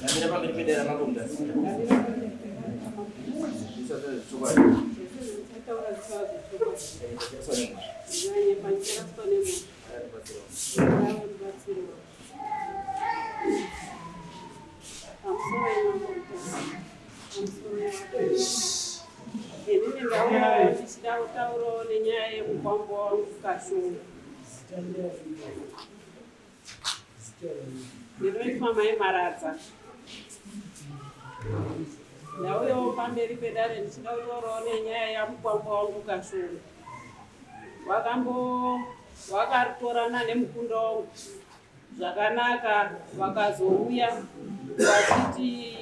Namira pamberi pedera makomda. Ndauyo pamberi pedare ndichitaurawo nenyaya yamupambo wangu Kashungu. Wakatorana nemukunda wangu zvakanaka, vakazouya vachiti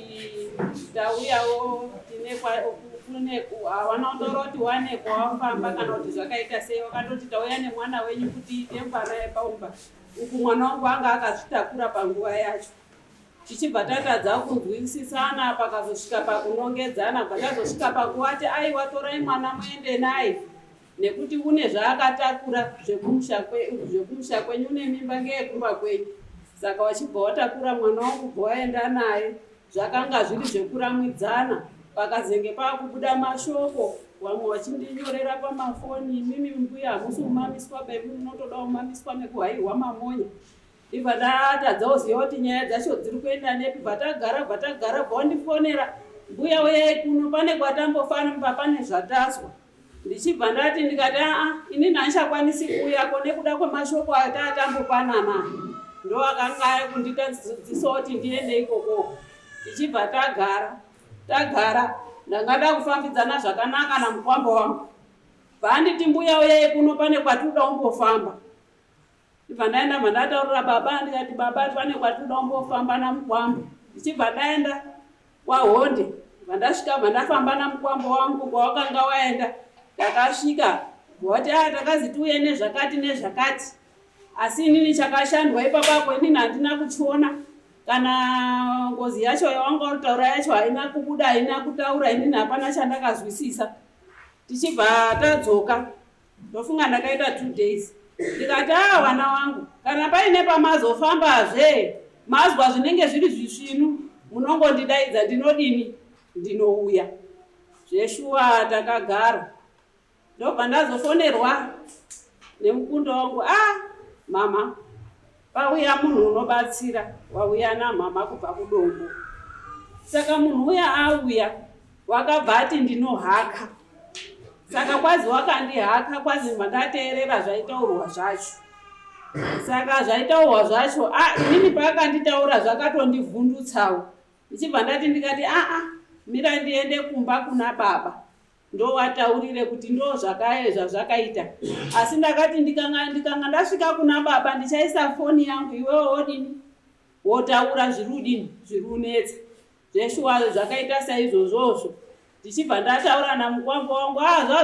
tauyawo havana kundoroti wane kwawafamba kana kuti zvakaita sei, vakatoti tauya nemwana wenyu kuti ite ngwana yepaumba. Uku mwana wangu anga akazvitakura panguva yacho. Tichibva tatadza kunzwisisana, pakazosvika pakunongedzana, patazosvika pakuwati aiwa torai mwana muende naye nekuti une zvaakatakura zvekumusha kwenyu, une mimba ngeyekumba kwenyu. Saka wachibva watakura mwana wangu bwaenda naye, zvakanga zviri zvekuramwidzana. Pakazenge pakubuda mashoko, vamwe vachindinyorera pamafoni, mimi mbuya hamusi kumamiswa bebi, munotoda kumamiswa nekuhairwa mamonya. Ibva ndatadza kuziva kuti nyaya dzacho dziri kuenda nepi. Bvatagara bvandifonera, mbuya uyai kuno, pane kwatambofamba, pane zvatazwa. Ndichibva ndati ndikati inini handichakwanisi kuuyako nekuda kwemashoko atatambopanana. Ndo akanga kundidzidzisa kuti ndiende ikoko. Tichibva tagara ndangada kufambidzana zvakanaka namupambo wangu. Vanditi mbuya uyai kuno, pane kwatinoda kumbofamba. Ndibva ndaenda mandataurira baba, ndikati baba pane kwatinoda kumbofamba namupambo. Ndichibva ndaenda kwaHonde, vandasvika vandafamba namupambo wangu kwawakanga waenda. Takasvika kuti takazi tiuye nezvakati nezvakati, asi inini chakashandwa ipapapo inini handina kuchiona, kana ngozi yacho yawanga utaura yacho haina kubuda, haina kutaura, inini hapana chandakazwisisa. Tichibva tadzoka, ndofunga ndakaita 2 days. Ndikati vana wangu, kana paine pamazofambazve mazwa zvinenge zviri zvisvinu, munongondidaidza, ndinodini, ndinouya. Zveshuwa takagara. Ndobva ndazofonerwa nemukunda wangu, mama, pauya munhu unobatsira, wauya namama kubva kudombo. Saka munhu uya auya, wakabva ati ndinohaka. Saka kwazi wakandihaka, kwazi mandateerera zvaitaurwa zvacho. Saka zvaitaurwa zvacho, inini paakanditaura zvakatondivhundutsawo. Ndichibva ndati ndikati mira ndiende kumba kuna baba, ndowataurire kuti ndo zvakaita. Asi ndakati ndikanga ndasvika kuna baba ndichaisa foni yangu, iwewo wodini, wotaura zvirudini, zvirunetsa. Zveshuwa zvakaita saizvozvozvo. Ndichibva ndataura namupambo wangu,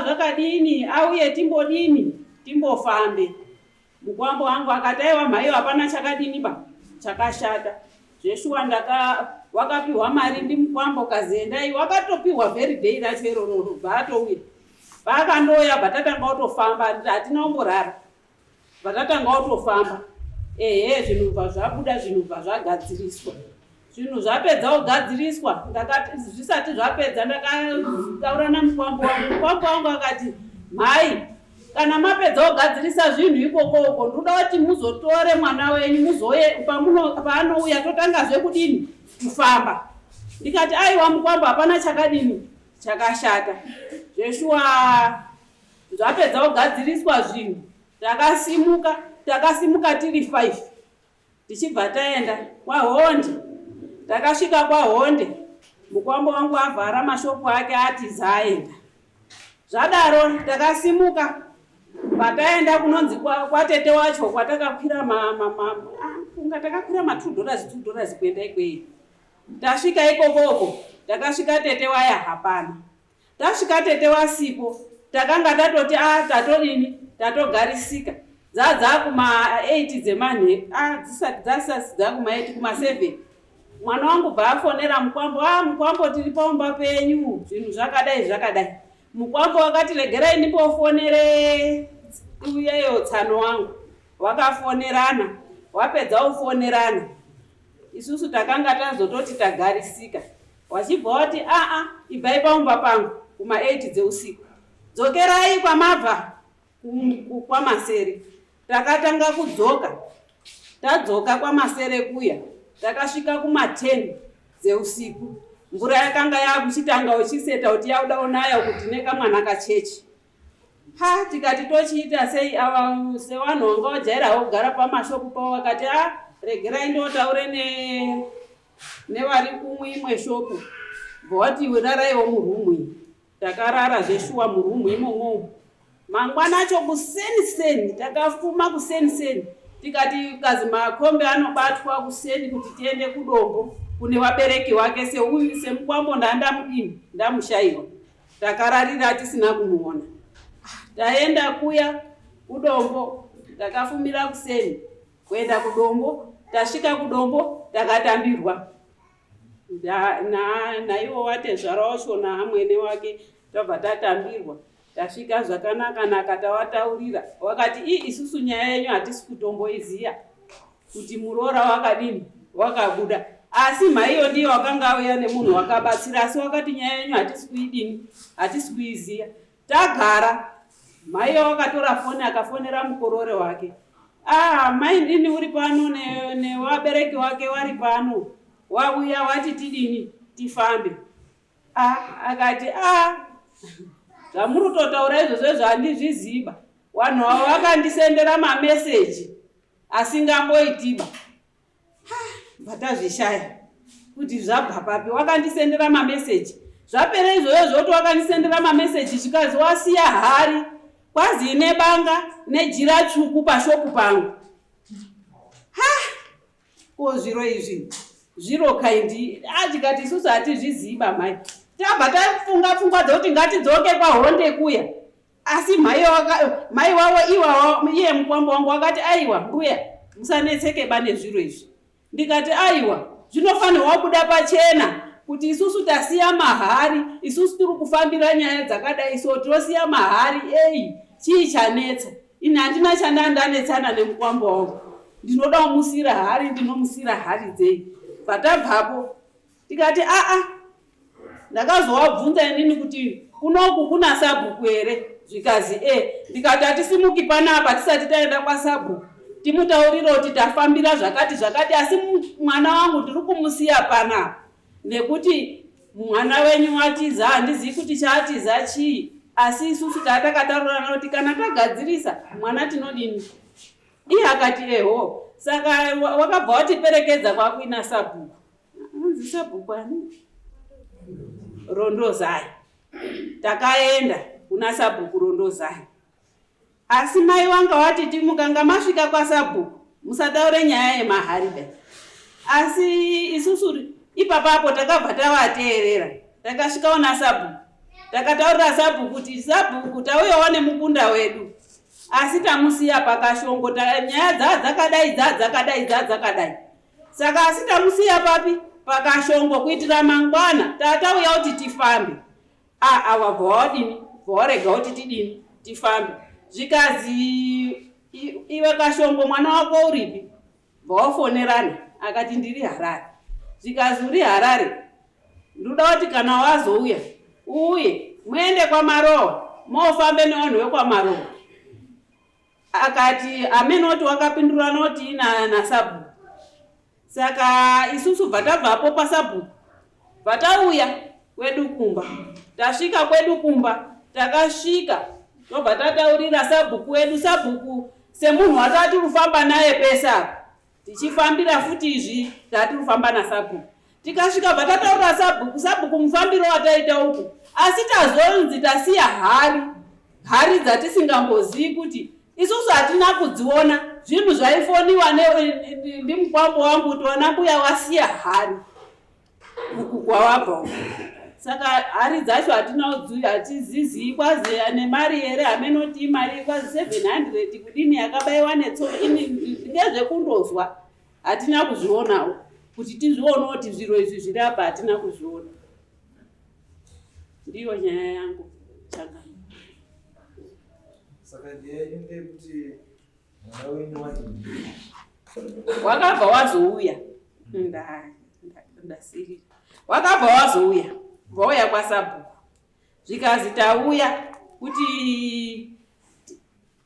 zvakadini, auye timbodini, timbofambe. Mupambo wangu akati aiwa mhaiwa hapana chakadini chakashata. Zveshuwa wakapihwa mari ndimupambo kazendai, wakatopiwa very day racho iroro, bvatouya. Vakandoya batatanga kutofamba, hatina kumborara. Batatanga kutofamba. Zvinhu bva zvabuda, zvinhu bva zvagadziriswa. Zvinhu zvapedza kugadziriswa, ndakati zvisati zvapedza ndakataura namupambo wangu. Mupambo wangu akati, mhai, kana mapedza kugadzirisa zvinhu ikoko, ndoda kuti muzotore mwana wenyu, muzoye paanouya totangazve kudini, kufamba. Ndikati aiwa mupambo hapana chakadini, chakashata. Zveshuwa zvapedza kugadziriswa zvinhu, takasimuka tiri 5. Tichibva taenda kwaHonde. Takasvika kwaHonde, mupambo wangu avhara mashoko ake ati zaenda. Zvadaro takasimuka, pataenda kunonzi kwatete wacho, kwatakakwira takakwira $2 kuenda ikweyo. Tasvika ikokoko, takasvika tete waya hapana. Tasvika tete wasipo, takanga tatoti tatodini, tatogarisika. Dzakuma-8 dzemanhe, dzisati dzakuma-8 kuma-7. Mwana wangu bva afonera mupambo, mupambo tiri paumba penyu, zvinhu zvakadai. Mupambo wakati regerai ndimbofonere uyeyo tsano wangu. Wakafonerana, wapedza kufonerana. isusu takanga tazototi tagarisika. Wachibva wati ibvai paumba pangu kuma 8 dzeusiku. Dzokerai kwamabva kwamasere. Takatanga kudzoka. Tadzoka kwamasere kuya. Takasvika kuma 10 dzeusiku. Mvura yakanga yakuchitanga uchiseta kuti yauda onaya kuti nekamwana kachechi. Tikati tochiita sei ava sevanhu vanga vajairawo kugara pamashopu pavo vakati regerai ndotaure nevari kumwe imwe shopu. Voti raraiwo murumu. Takarara zveshuwa murumu imomo. Mangwana acho kuseni takafuma kuseni. Tikati kazi makombe anobatwa kuseni kuti tiende kudombo kune vabereki wake semukwambo ndamushayiwa. Takararira tisina kumuona. Taenda kuya kudombo, takafumira kuseni kuenda kudombo. Tasvika kudombo takatambirwa naiwo watezvara wacho nahamwene wake. Tabva tatambirwa tasvika zvakanaka tawataurira. Wakati isusu nyaya yenyu hatisi kutomboiziya kuti muroora wakadini wakabuda. Asi maiyo ndiyo wakanga auya nemunhu wakabatsira. Asi wakati nyaya yenyu hatisi kuiziya. Tagara. Maiyo wakatora foni akafonera mukorore wake. Mai ndini uri pano newabereki wake wari pano. Wauya wati tidini tifambe. Akati zvamurutotaura izvozvo zvandizviziba. Vanhu avo vakandisendera mameseji asingamboitiba. Vatazvishaya kuti zvabva papi. Wakandisendera mameseji. Zvapera izvozvo zvoti wakandisendera mameseji zvikazi wasiya hari kwazi nebanga nejira tsvuku pashopu pangu. Ko zviro izvi zviro kaindi tikati isusu hatizviziba mai. Tabva tafunga kuti ngatidzoke kwaHonde kuya. Asi mai wavo iye mukwambo wangu wakati aiwa mbuya musanetseke bane zviro izvi. Ndikati aiwa zvinofanirwa kuda pachena kuti isusu tasiya mahari. Isusu tiri kufambira nyaya dzakadai so tosiya mahari. Chii chanetsa? Ini handina chandanetsana nemukwambo wangu. Ndinoda kumusira hari, ndinomusira hari dzei. Patabvapo tikati ndakazovabvunza inini kuti kunoku kuna sabhuku here? Zvikazi ndikati hatisimuki panapa tisati taenda kwasabhuku. Timutaurire kuti tafambira zvakati asi mwana wangu tiri kumusiya panapa. Nekuti mwana wenyu watiza handizivi kuti chaatiza chii. Asi isusu takataurana kuti kana tagadzirisa mwana tinodini. Iye akati saka wakabva watiperekedza kwakuina sabhuku. Anzi sabhuku ani? Rondozai. Takaenda kuna sabhuku Rondozai. Asi mai wanga wati mukanga masvika kwasabhuku musataure nyaya yemahari dai. Asi isusu ipapapo takabva tavateerera. Takasvikawo nasabhuku. Takataurira sabhuku kuti sabhuku tauyawo nemukunda wedu. Asi tamusiya pakashongo. Nyaya dzakadai. Saka asi tamusiya papi? Pakashongo kuitira mangwana. Tatauya kuti tifambe. Wabva wadini? Vorega kuti tidini? Tifambe. Zvikazi iwe Kashongo mwana wako uripi? Vaofonerana. Akati ndiri Harare. Zvikazi uri Harare. Ndoda kuti kana wazouya uye muende kwaMarowa. Mofambe nevanhu vekwaMarowa. Akati amenoti wakapindura noti nasabhuku. Saka isusu bvatabvapo pasabhuku. Bvatauya kwedu kumba. Tasvika kwedu kumba. Takasvika. Tobva tataurira sabhuku wedu. Sabhuku semunhu watati kufamba naye pesa. Tichifambira futi izvi tati kufamba nasabhuku. Tikasvika bva tataurira sabhuku. Sabhuku mufambiro wataita uku. Asi tazonzi tasiya hari dzatisingambozivi kuti isusu hatina kudziona. Zvinhu zvaifoniwa ndimukwambo wangu kuti wana mbuya wasiya hari uku kwawabva. Saka hari dzacho hatizizivi kwazi nemari here amenoti imari kwazi 700 kudini yakabayiwa netsono. Ndezvekundozwa hatina kuzvionawo kuti tizvione kuti zviro izvi zviri apa hatina kuzviona. Ndiyo nyaya yangu changa. Saka ndiye kuti mwana wenyu wati wakabva wazouya Ndasiri. Wakabva wazouya kwaSabhuku. Zvikazi tauya kuti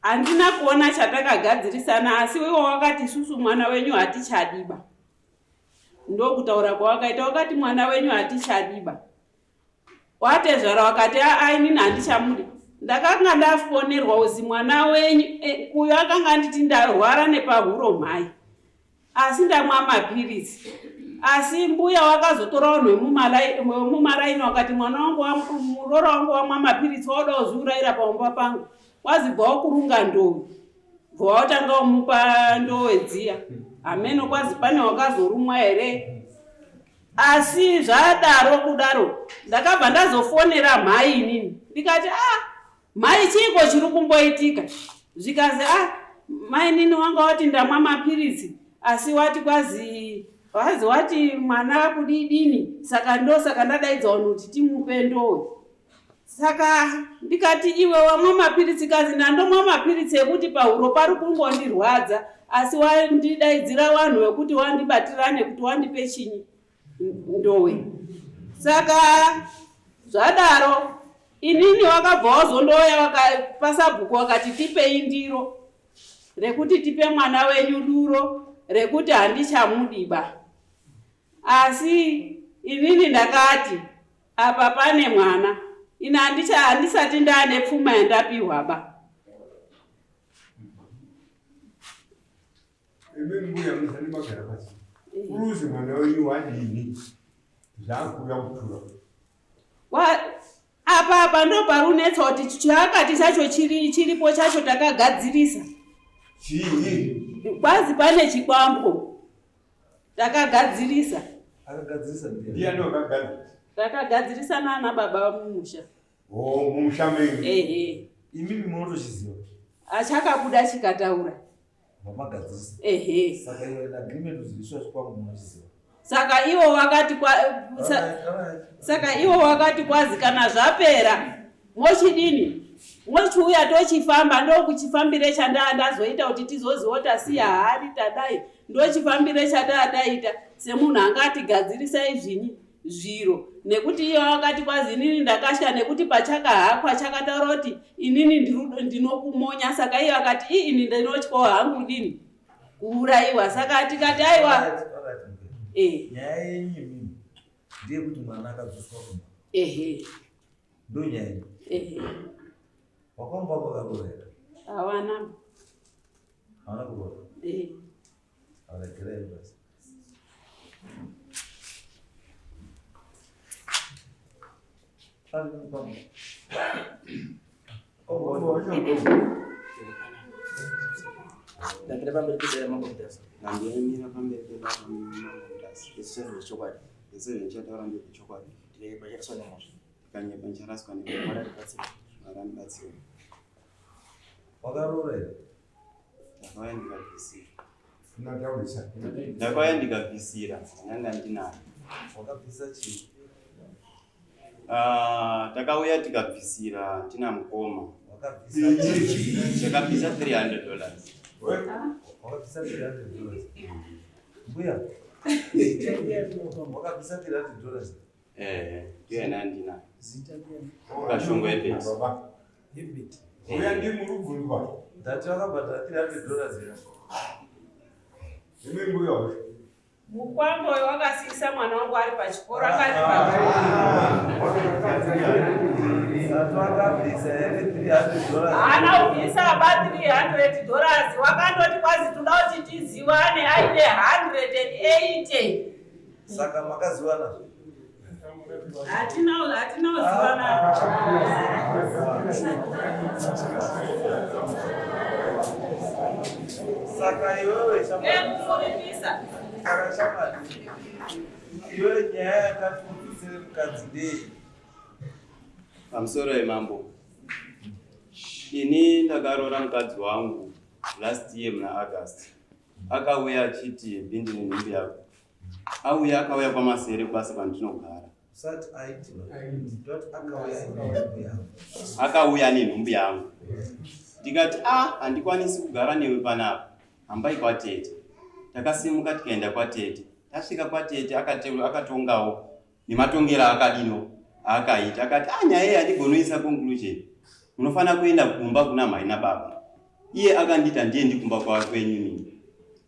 handina kuona chatakagadzirisana, asi wewe wakati susu mwana wenyu hatichadiba. Ndokutaura kwawakaita, wakati mwana wenyu hatichadiba. Watezvara wakati inini handichamudi. Ndakanga ndafonerwa uzi mwana wenyu uyo akanga anditi ndarwara nepahuro mhai. Asi ndamwa mapirizi. Asi mbuya wakazotora vanhu vemumaraini wakati mwana wangu muroro wangu wamwa mapirizi wauda kuzviurayira pamumba pangu. Wazibva wakurunga ndovi. Bva watanga wamupa ndowe dziya. Ameno kwazi pane wakazorumwa here. Asi zvadaro kudaro ndakabva ndazofonera mhai inini. Ndikati mhai chiiko chiri kumboitika? Zvikazi mai nini wanga wati ndamwa mapirizi asi wati wati mwana kudidini, saka ndadaidzwa vanhu kuti timupe ndowe. Saka ndikati iwe wamwa mapirizi? Kazi ndandomwa mapirizi ekuti pahuro pari kungondirwadza, asi wandidaidzira vanhu vekuti wandibatirane kuti wandipe chinyi ndowe. Saka zvadaro inini wakabva wazondoya paSabhuku wakati tipei ndiro rekuti tipe mwana wenyu duro rekuti handichamudiba. Asi inini ndakati apa pane mwana, ina handisati ndaane pfuma yandapiwa. Mbuya muzani magara pasi. Uruzi mwana wenyu wadini. Zvakuya kutura. Apa ndo parunetsa kuti chakati chacho chiripo chacho takagadzirisa. Chii? Kwazi pane chikwambo takagadzirisa. Akagadzirisa ndiani wakagadzirisa? Takagadzirisa nana baba mumusha. Mumusha menyu. Imimi munotochiziva. Achakabuda chikataura. Mamagadzirisa. Saka iwe agreement uziviswa chikwambo munochiziva. Saka iwo wakati kwazi kana zvapera mochidini? Mochiuya tochifamba, ndokuchifambire chandazoita kuti tizoziva tasiya hari tadai. Ndochifambire chatataita semunhu angatigadzirisa izvinyi zviro. Nekuti iyo wakati kwazi inini ndakasha nekuti pachakahakwa chakataura kuti inini ndinokumonya. Saka iyo wakati ini ndinotya hangu dini kuurayiwa. Saka tikati aiwa nyaya yenyu imimi ndeyekuti mwana akadzoswa kumba. Ndo nyaya yenyu. Wakwamba kwakarorera? Hawana. Hawana kurora? Avagerei basi. Ndakira pamberi pedera mangomutasa. Ndamira pamberi pedera mangomutasa. Ese chokwadi. Ese nchataura ndechokwadi. Tiri pachaswa nemozvo. Kanyepa ncharaswa nemozvo. Maranibatsira. Wakarorera? Ndakauya ndikabvisira. Ndataurisa. Ndakauya ndikabvisira. Ndanga ndinayo. Wakabvisa chii? Takauya tikabvisira tina mukoma. Wakabvisa chii? Takabvisa $300. Wakabvisa $300. Mbuya? Wakabvisa $300. Ndiyo ndinayo. Kashongo ebeti. Ebeti. Uya ndi murubvunzwa. Ndati wakabhadhara $300 here. Imi mbuya wacho. Mukwambo wakasiisa mwana wangu ari pachikoro akati hana ubvisa aba $300. Wakandoti kwazi toda kuti tiziwane aine 180. Saka makaziwana? Hatina uziwana. Saka iwewe Kuripisa. Saka shamani. Iwewe nyaya yakati kutusire mukadzi ndei? Pamusoro wemambo. Ini ndakarora mukadzi wangu last year muna August. Akauya achiti bindini nhumbi yako. Akauya kwamasere kubasa kwandinogara. Usati aiti akauya akauya nenhumbi yangu. Ndikati handikwanisi kugara newe panapa. Hambai kwatete. Takasimuka tikaenda kwatete. Tasvika kwatete akatongawo nematongera akadino akaita akati nyaya iyi handigonoisa conclusion, munofana kuenda kumba kuna mai nababa. Iye akandita ndiye ndikumba kwenyu mimi,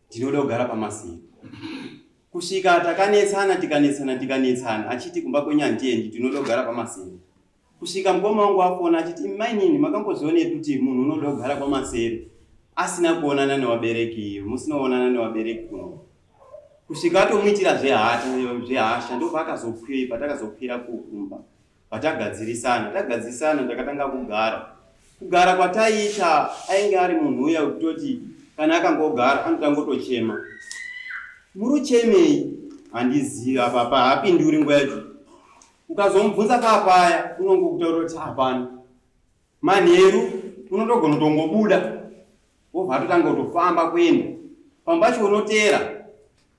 ndinoda kugara pamaseri. Kusvika tikanetsana achiti kumba kwenyu handiendi, ndinoda kugara pamaseri. Kusvika mukoma wangu afona achiti mainini makambozvionei kuti munhu unoda kugara pamaseri asina kuonana nevabereki, musinoonana nevabereki kuno. Kusvika atomuitira zvehasha ndo patakazokwira kukumba. Tagadzirisana ndakatanga kugara kwataiita ainge ari munhu uya kutoti kana akangogara anotangotochema. Muruchemei handizivi apa hapinduri nguva yacho. Ukazomubvunza papaya unongokutaura kuti hapana. Manheru unotogona kutongobuda wobva totanga kutofamba kuenda. Pambacho unotera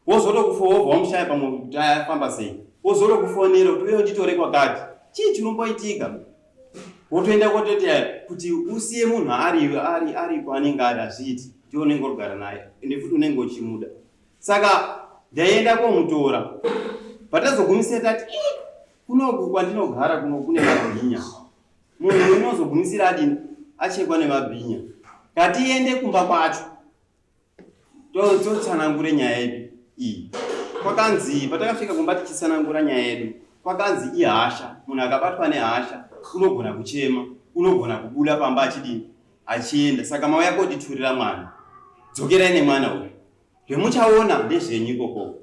wozotokufova wamushaya pamwe kuti afamba sei. Wozotokufonera kuti uye nditore kwakati. Chii chinomboitika? Wotoenda kototi kuti usiye munhu ari kwanenge ari azviti ndiwo unenge urigara naye ende futi unenge uchimuda. Saka ndaenda komutora. Patazogumisira tati kunoku kwandinogara kuno kune mabhinya. Munhu unozogumisira adini achekwa nemabhinya. Ngatiende kumba kwacho totsanangure nyaya yedu iyi. Kwakanzi patakafika kumba tichisanaangura nyaya yedu, kwakanzi ihasha. Munhu akabatwa nehasha unogona kuchema, unogona kubuda pamba achidini achienda. Saka mauya kotiturira mwana, dzokerai nemwana uyu, zvemuchaona ndezvenyu ikoko.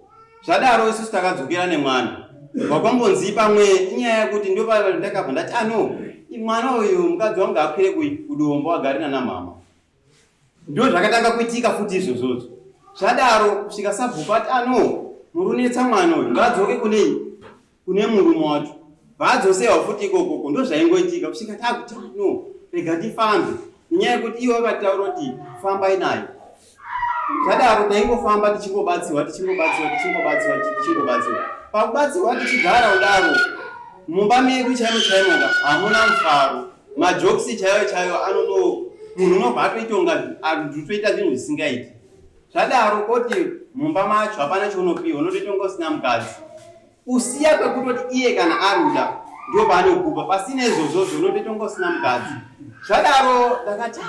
Zvadaro isusu takadzokera nemwana. Wakwambonzi pamwe inyaya yekuti ndio ndakabva ndati mwana uyu mukadzi wangu akwire kudombo agare nana mama. Ndio zvakatanga kuitika futi izvozvo. Zvadaro kusvika sabhuku ati murunetsa mwana uyu ngadzoke kune murume wacho. Vadzosewa futi ikoko ndo zvaingoitika. Kusvika takuti rega ndifambe nenyaya yekuti ivo vakataura kuti fambai nayo. Zvadaro taingofamba tichingobatsiwa. Pakubatsiwa tichigara udaro mumba medu chaimo hamuna mufaro. Majokisi chaiwo munhu unobva atoitonga toita zvinhu zvisingaiti. Zvadaro koti mumba macho hapana chaunopiwa, unotoitonga usina mukadzi. Kusiya kwekutoti iye kana aruda ndio paanokupa, pasina izvozvo unotoitonga usina mukadzi. Zvadaro ndakati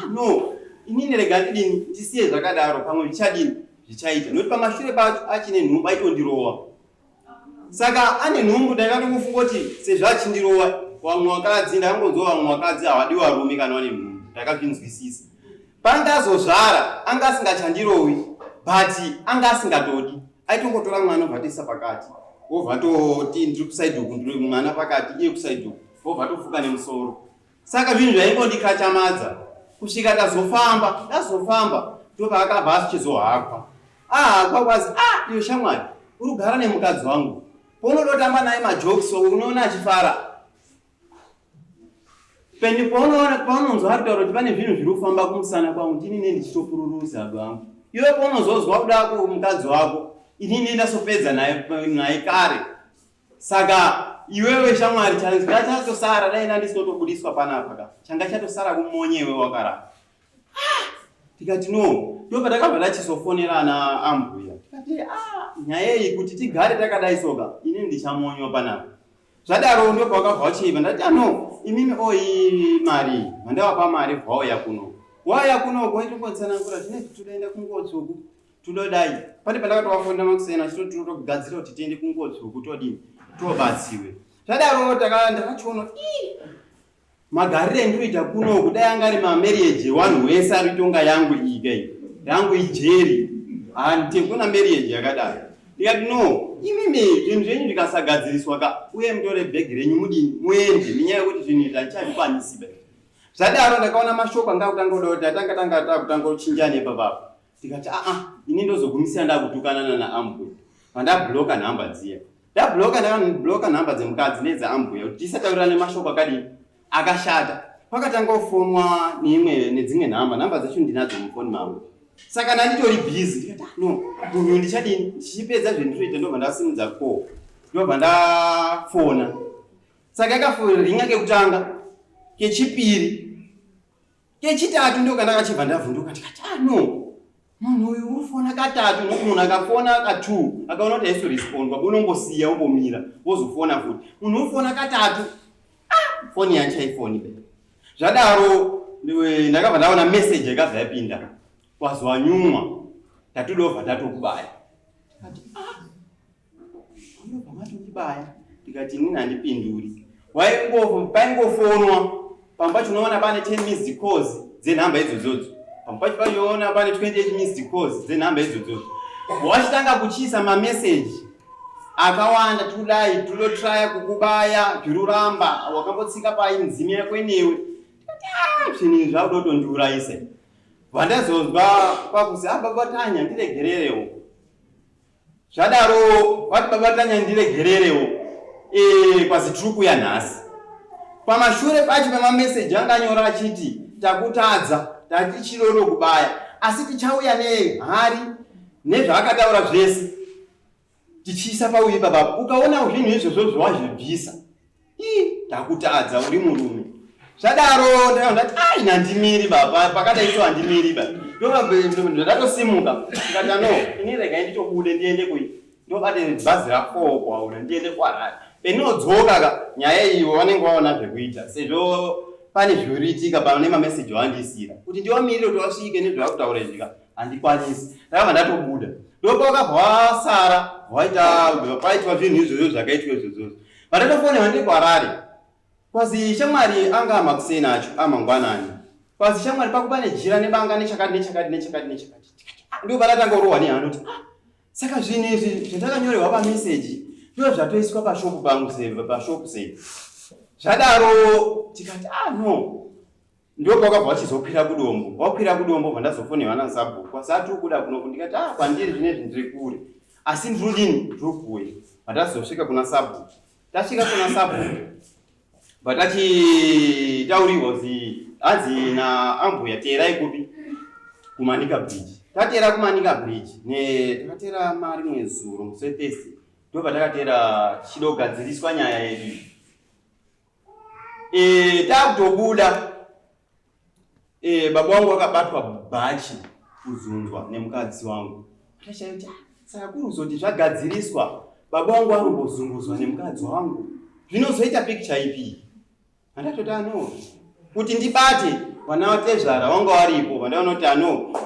inini rega ndisiye zvakadaro, pamwe zvichaita. Nokuti pamashure pacho achine nhumbu aitondirowa. Saka ane nhumbu ndakatokufunga kuti sezvo achindirowa wamwe wakadzi ndakangonzwa wamwe wakadzi havadi varume kana vane nhumbu. Ndakazvinzwisisa. Pangazozvara anga asingachandirowi but anga asingatodi. Aitongotora mwana obva toisa pakati. Obva toti ndiri kusaidhi uku ndiri mwana pakati iye kusaidhi uku. Obva tofuka nemusoro. Saka zvinhu zvaingondikachamadza. Kusvika ndazofamba ndopaakabva asichizohakwa. Ahakwa kwazi iyo shamwari uri kugara nemukadzi wangu. Paunodotamba naye majokisi unoona achifara. Paunonzwa aritaura kuti pane zvinhu zviri kufamba kumusana kwangu ndinini ndichitopururuza bwangu. Iwe paunozozwa kuda kumukadzi wako inini ndasopedza naye kare. Saka iwewe shamwari changa chatosara dai ndisotobudiswa panapa changa chatosara kumonyewe wakarara. Tikati ndo patakabva tachizofonerana ambuya. Tikati nyaya iyi kuti tigare takadai soka inini ndichamonywa panapa. Zvadaro ndo pakabva chiva ndati imimi mari mandavapa mari vauya kuno. Wauya kuno kwaitongotsanangura zvinezvi toenda kungotsvuku tunodai. Pane pandakatovafonera makusena tinotogadzira kuti tiende kungotsvuku tobatsiwe. Zvadaro ndakachiona magarire endinoita kuno kudai angari mamarriage wanhu wese aritonga yangu iyi yangu ijeri handikuna marriage yakadaro. Ndikati imimi zvinhu zvenyu ndikasagadziriswa uye mutore bhegi renyu muende nenyaya yekuti zvinhu izvi handichavikwanisi. Zvadaro ndakaona mashoko anga kutanga kuda kuti atanga kuchinjana ipapapo. Ndikati ini ndozogumisira ndakutukanana naambuya. Pandabhuloka nhamba dziya. Ndabhuloka nhamba dzemukadzi nedzaambuya kuti tisataurirane mashoko akadini akashata. Pakatanga kufonwa nedzimwe nhamba dzacho ndinadzo mufoni mangu. Saka nanditori busy. Ndikati munhu ndichadini ndichipedza zvendinoita ndobva ndasimudza call. Ndobva ndafona. Saka yakaforinya kekutanga, kechipiri, kechitatu ndo kana kachibva ndavhunduka. Ndikati munhu uyu urifona katatu nokuti munhu akafona ka2 akaona kuti haisi respond unongosiya umbomira wozofona futi. Munhu urifona katatu foni yacho haifoni be. Zvadaro ndakabva ndaona message yakabva yapinda kwazuva nyuma tatodobva tatokubaya. Tikati ndobva matondibaya. Tikati inini handipinduri. Paingofonwa pampacho unoona pane 10 missed calls dzenhamba idzodzo. Pampacho pachiona pane 28 missed calls dzenhamba idzodzo. Wachitanga kuchisa mamessage akawanda tudai tunotraya kukubaya zviruramba wakambotsika painzimi yako inewe. Zvinhu zvakudotondiuraisa. Vandazozwa kwakuzi baba Tanya ndiregererewo. Zvadaro vati baba Tanya ndiregererewo. Kwazi tiri kuuya nhasi. Pamashure pacho pemamessage anganyora achiti takutadza tati chiroro kubaya asi tichauya nehari nezvaakataura zvese tichiisa pauye baba. Ukaona zvinhu izvozvo zvawazvibvisa takutadza uri murume. Zvadaro ndati nandimiri baba pakadaitwa handimiri baba. Ndatosimuka ndikati no ini rega nditobude ndiende kui ndobate bhazi ra4 kwaura ndiende kwaRarare. Benodzoka nyaya iyo vanenge vaona zvekuita sezvo pane zviriitika pane mamessage wandisira kuti ndiwamirire kuti wasvike nezvakutaura zvika handikwanisi. Ndakabva ndatobuda ndopakabva wasara paitwa zvinhu izvozvo zvakaitwa izvozvo. Vandatofonera ndekwaRarare kwazi shamwari anga amakuseni acho amangwanani. Kwazi shamwari pako pane jira nebanga nechakati. Ndobva ndatangorohwa nehando kuti saka zvinhu izvi zvandakanyorerwa pamessage ndizvo zvatoiswa pashopu pangu pashopu sei. Zvadaro tikati no. Ndopakabva vachizokwira kudombo. Wakwira kudombo vandazofonera vana sabhuku. Kwasati kuda kunoku ndikati kwandiri zvinezvi ndiri kure. Asi ndiri kuuya. Vandazosvika kuna sabhuku. Tasvika kuna sabhuku. Vatachitaurirwa kuti hanzi naambuya teerai kupi kumanika bridge. Tatera kumanika bridge takatera mari mwezuro musetesi. Ndobva takatera chidogadziriswa nyaya yedu. Takutobuda baba wangu akabatwa bhachi kuzunzwa nemukadzi wangu. Tashaita saka kuruzoti zvagadziriswa baba wangu anombozunguzwa nemukadzi wangu. Zvinozoita picture ipi? Andatota no kuti ndibate vana vatezvara wanga varipo vandaona kuti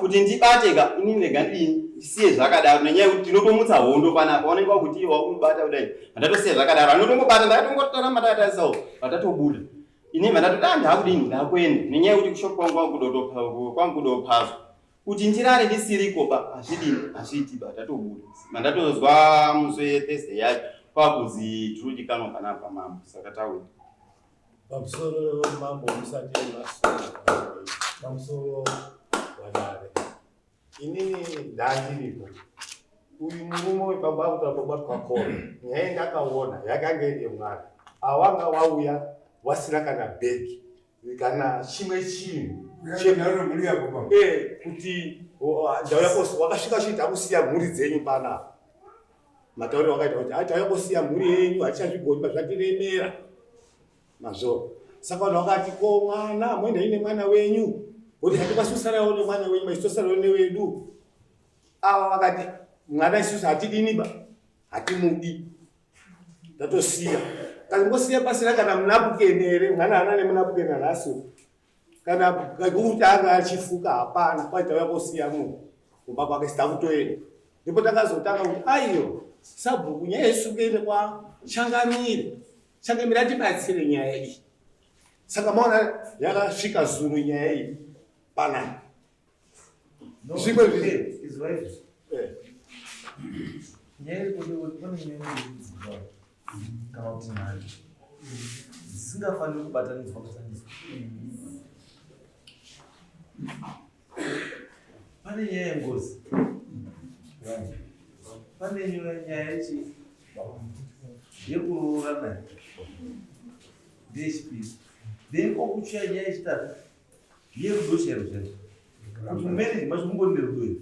kuti ndibate ka inini rega ndisiye zvakadaro nenyaya yekuti ndinotomutsa hondo panapa vanenge vakuti wakumubata kudai. Vandatosiya zvakadaro anotomubata ndakatongotora matataisawo vatatobuda. Inini vandatota ndakudini ndakwenda nenyaya yekuti kushopu kwangu kudopazwa kuti ndirare ndisiriko hazviti vatatobuda. Vandatozwa muswe Thursday yacho kwakuzi tiri kanapa mambo saka tauya. Pamusoro mambo musati pamusoro waDare. Inini ndandiripo. Uyu murume webaba akutobatwa kona. Nyaya ndakaona yakanga iri mwana. Awanga wauya wasina kana bhegi kana chimwe chinhu. Kuti wakasvika chiti akusiya mhuri dzenyu panapa. Matauriro wakaita kuti atauya kusiya mhuri yenyu hatichazvigoni zvatiremera. Mazvo. Saka vanhu vakati ko mwana moenda ine mwana wenyu. Kuti hatikasusarawo nemwana wenyu machitosarawo newedu. Ava vakati mwana isusu hatidini hatimudi. Tatosiya. Kangosiya pasina kana munapukenere mwana haana nemunapukeni nhasi. Kana kuti anga achifuka hapana kwaitauya kusiya munhu. Kumba kwake sitakutoenda. Ndipo takazotanga kuti aiyo sabhuku nyaya isukene kwa Changamire. Changamire atibatsire nyaya iyi. Saka maona yakasvika zuru nyaya iyi panapa. Zvimwe zviri izwa izvi. Nyaya yekuti pane nyaya dzinodzidzwa kana kuti mhari dzisingafaniri kubatanidzwa kusaniswa. Pane nyaya yengozi. Pane nyaya yekuroorana ndechipiri. Then kokuchiya nyaya yechitatu yerudoshero zvaizvo. Kuti mumeneji macho mungori nerudo iri.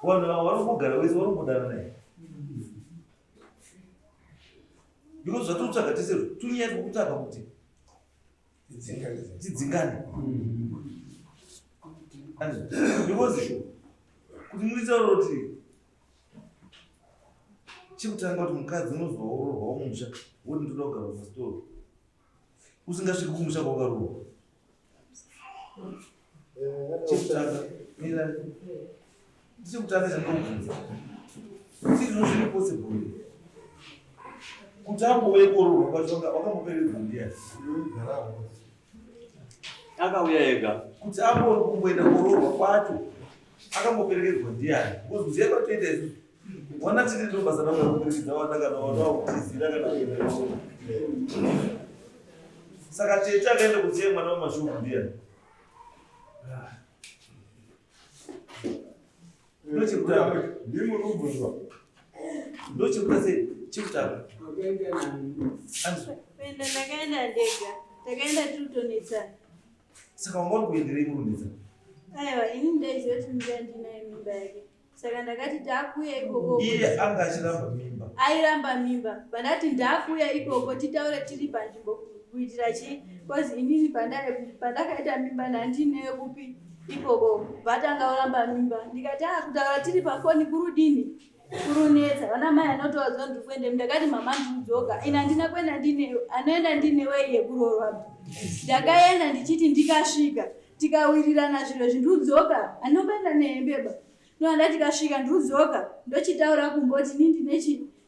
Vanhu varikugara vese varikudana naye. Because zvatotsvaga tesero tunyaya twekutsvaga kuti tidzingane. Because kuti muri roti chikutanga kuti mukadzi unozourwa musha woti ndoda kugara pasitoro usingasviki kumusha kwakarohwa chekutanga mira ndichekutanga chandokubvunza kuti zviri possible kuti ambove kororwa kwacho wakamboperedzwa ndiani akauya ega kuti ambori kumboenda kororwa kwacho akamboperekedzwa ndiani kuziya kwatoita izvi wana tiri ndo basa rakaperekedza wana kana wana wakutizira kana kuenda saka tete akaenda kuziya mwana wamashuku ndiani ndochekutanga ndimurubuzwa ndochekuta sei chekutanga Penda ndakaenda ndega, ndakaenda tutonetsana. saka wangoni kuenderei murunetsana Aiwa, ini ndaiziva kuti ndanga ndinaye mimba yake. Saka ndakati ndakuya ikoko. iye anga achiramba mimba Airamba mimba. Pandati ndakuya ikoko titaure tiri panzvimbo kuitira chii? Kozi inini pandakaita mimba ndandineyo kupi ikoko vatanga uramba mimba. Ndikati kutaura tiri pafoni kurudini. Kurunetsa vana mai anotowadza ndikuende ndakati mama ndikudzoka ina ndina kwenda ndineyo anoenda ndinewe iye kurorwa. Ndakaenda ndichiti ndikasvika tikawirirana zviro zvindudzoka anombenda nehembeba noanda tikasvika ndudzoka ndochitaura kumboti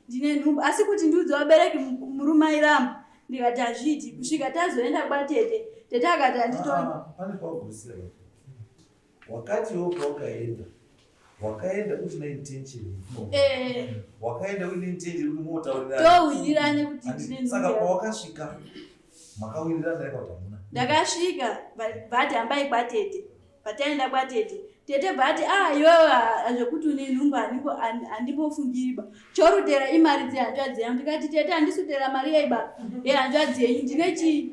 ndine nhumbu asi kuti ndudzi wabereki murumairamba ndikati hazviti kusvika tazoenda kwatete tete akati handitoni pane paugosira wakatiwo wakaenda usina intention wakaenda uine intention kuti motaurira towirirane kuti ndine saka pawakasvika makawirirana rekauti hamuna ndakasvika bhati hambai kwatete pataenda kwatete tete bhati iwewe zvokuti une nhumbu handipofungiriba chorutera imari dzehanzvadzi yangu ndikati tete handisutera mari yehanzvadzi yenyu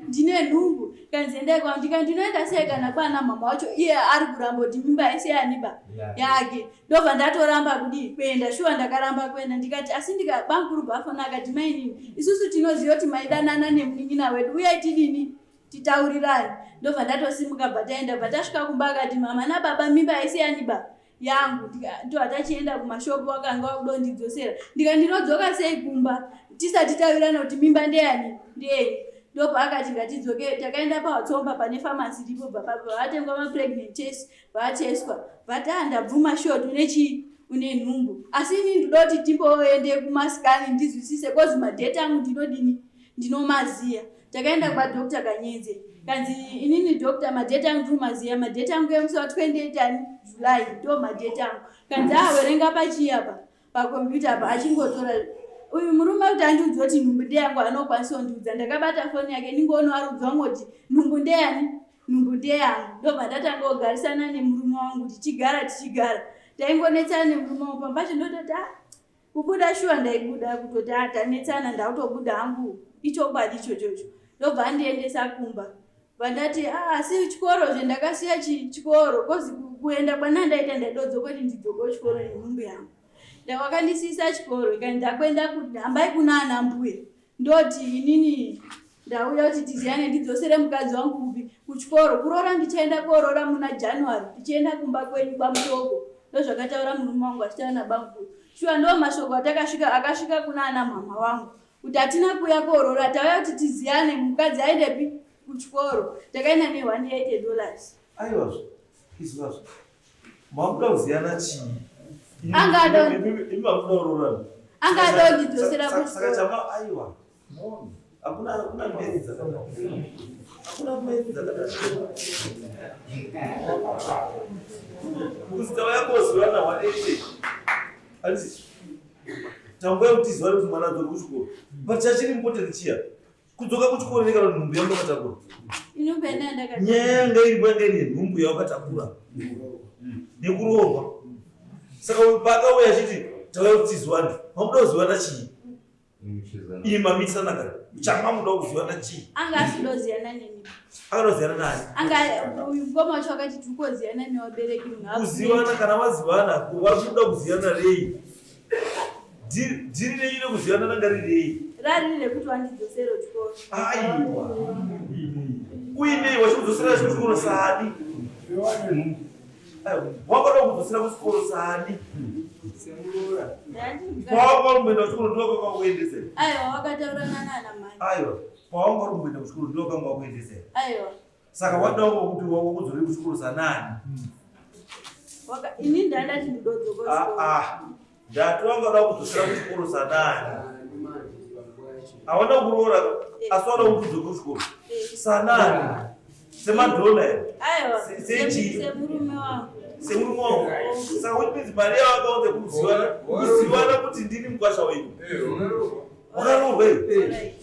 ndine nhumbu kanziendai kwangu ndikati ndinoenda sei kana kwana mama wacho iye ari kuramba kuti mimba yese yaniba yake ndobva ndatoramba kudi kuenda shuwa ndakaramba kuenda ndikati asi ndikabankuru bafona akati mainini isusu tinoziva kuti maidanana nemunin'ina wedu uyai tidini titaurirane ndobva ndatosimuka bhataenda bhatasvika kumba akati mama nababa mimba yese yaniba yangu ndohatachienda kumashopu wakanga wakudondidzosera ndika ndinodzoka sei kumba tisati tavirana kuti mimba ndeyani ndeyi ndobva akati ngatidzoke takaenda pawatsomba pane famasi iripo bhapapo vaatengwa mapregnant test vaateswa vata ndabvuma shotu nechii une nhumbu asi ini ndinoti timboende kumasikani ndizwisise kozi madheta angu ndinodini ndinomaziya takaenda kwadokta Kanyenze kanzi inini dokta madheta angu ndinomaziya madheta angu emusi wa28 July ndo madheta angu kanzi werenga pachiyapa pakombiyuta pa achingotora uyu murume kuti andiudza kuti nhumbu ndeyangu anokwanisa kundiudza ndakabata foni yake ningoona arudza kuti nhumbu ndeyani nhumbu ndeyangu ndobva ndatanga kugarisana nemurume wangu tichigara taingonetsana nemurume wangu pambacho ndototi kubuda shuwa ndaibuda kutoti tanetsana ndautobuda hangu ichokwadi ichochocho ndobva andiendesa kumba vandati asi chikoro zvendakasiya chikoro kozi kuenda kwanandaita ndadodzoka kuti ndidzoke chikoro nenhumbu yangu ndawakandisisa chikoro ikani ndakwenda hambai kuna ana mbuya ndoti inini ndauya kuti tiziyane ndidzosere mukadzi wangu kupi kuchikoro kurora ndichaenda korora muna January tichienda kumba kwenyu kwamutoko ndozvakataura murume wangu achitaura nabamukuru shuwa ndo mashoko akasvika kuna ana mama wangu kuti hatina kuya korora tauya kuti tiziyane mukadzi aendepi kuchikoro takaenda $180 aiwazvo izvazvo mamuda kuziyana chii angado ndidzosera kuchikoro chama aiwa hakuna mberi dzakadaro kuzitawa yakozivana 180 ati tanguya kuti ziva kuti mwana adzoka kuchikoro but chachiri important chiya kudzoka kuchikoro nekana nhumbu yangu yakatakura nyaya yanga iripo yanga iri nhumbu yawakatakura nekuroorwa saka pakauya achiti tauya kuti tizivana mamuda kuzivana chii iyi mamitsana kare chama muda kuzivana chii angasidoziyana neni akadoziyana nani uyu mukoma wacho akati tirikoziyana nevabereki kuzivana kana vazivana vari kuda kuzivana rei dhiri reine kuzivana ranga rirei rari rekuti wandidzosere chikoro aiwa uinei wachikudzosera chikoro saani Wakada kudzosera kuchikoro sani. Pawakarumboenda kuchikoro ndokanga wakuendesa. Aiwa, wakataurana nana mai. Aiwa, pawakarumboenda kuchikoro ndokanga wakuendesa. Aiwa. Saka wadawo kuti wakudzore kuchikoro sanani. Ini ndandati ndodzoka kuchikoro. Ndati wangada kudzosera kuchikoro sanani. Awana kuroora asi wada kudzoka kuchikoro sanani. Semadhona ere. Aiwa. Sechi. Semurume wangu. Semurume wangu. Saka kuti midzi mari yavakaunze kuziwana kuti ndini mukwasha wenyu. Wakaroorwa iwe.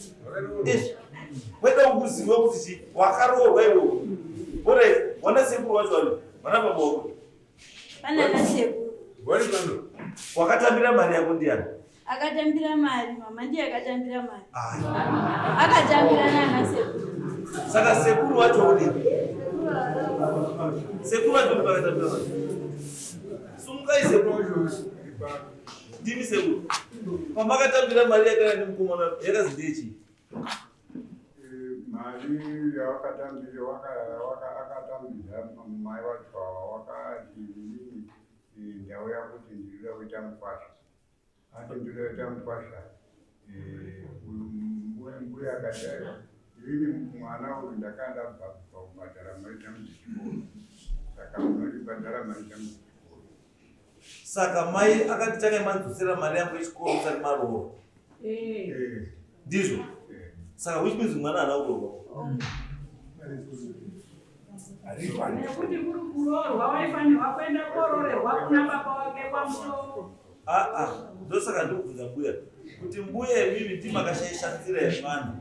Weda kuziva kuti wakaroorwa iwe. Ore, wana sekuru wacho wani. Wana baba wako. Pana na sekuru. Wakatambira mari yako ndiani? Akatambira mari, mama ndiye akatambira mari. Akatambira nana sekuru. Saka sekuru wacho uri. Sekuru wacho uri pakatambira mari. Sumukai sekuru. Ndimi sekuru. Pamakatambira mari yakana nimukomana yakazidechi. Mari yakatambira akatambira mai wacho wakati ndau yakuti ndinoda kuita mukwasha. Ati ndinoda kuita mukwasha. Mbuya akati ini mwana uyu ndakanda kubhadhara mari tamuchikoro. Saka munondibhadhara mari tamuchikoro. Saka mai akati takaimanzosera mari yangu yechikoro usati maroora. Ndizvo? Saka which means mwana haana kuroorwa. Nekuti kuri kuroorwa waifanirwa kuenda koroorerwa kuna baba wake kwaMutoko. Ndosaka ndikubvunza mbuya kuti mbuya imimi ndimakashaisha nzira yemwana.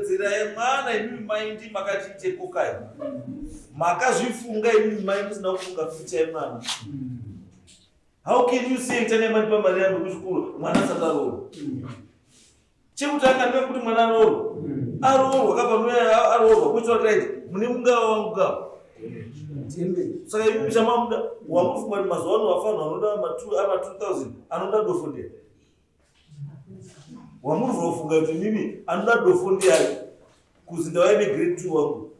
Nzira yemwana imimi mai ndimakatiite kokai. Makazvifunga imimi mai musina kufunga future yemwana. How can you say takaimanipa mari yangu kuchikoro mwana asati aroorwa? Chekutanga ndekuti mwana aroorwa. Aroorwa kapano aroorwa kuitira kuti mune mungava wangu gava. Saka imimi chamamuda wamufunga kuti mazuva ano wafanwa anoda ama 2000 anoda dofo ndiyani. Wamurwa kufunga kuti mimi anoda dofo ndiyani kuzi ndawai negrade 2 wangu.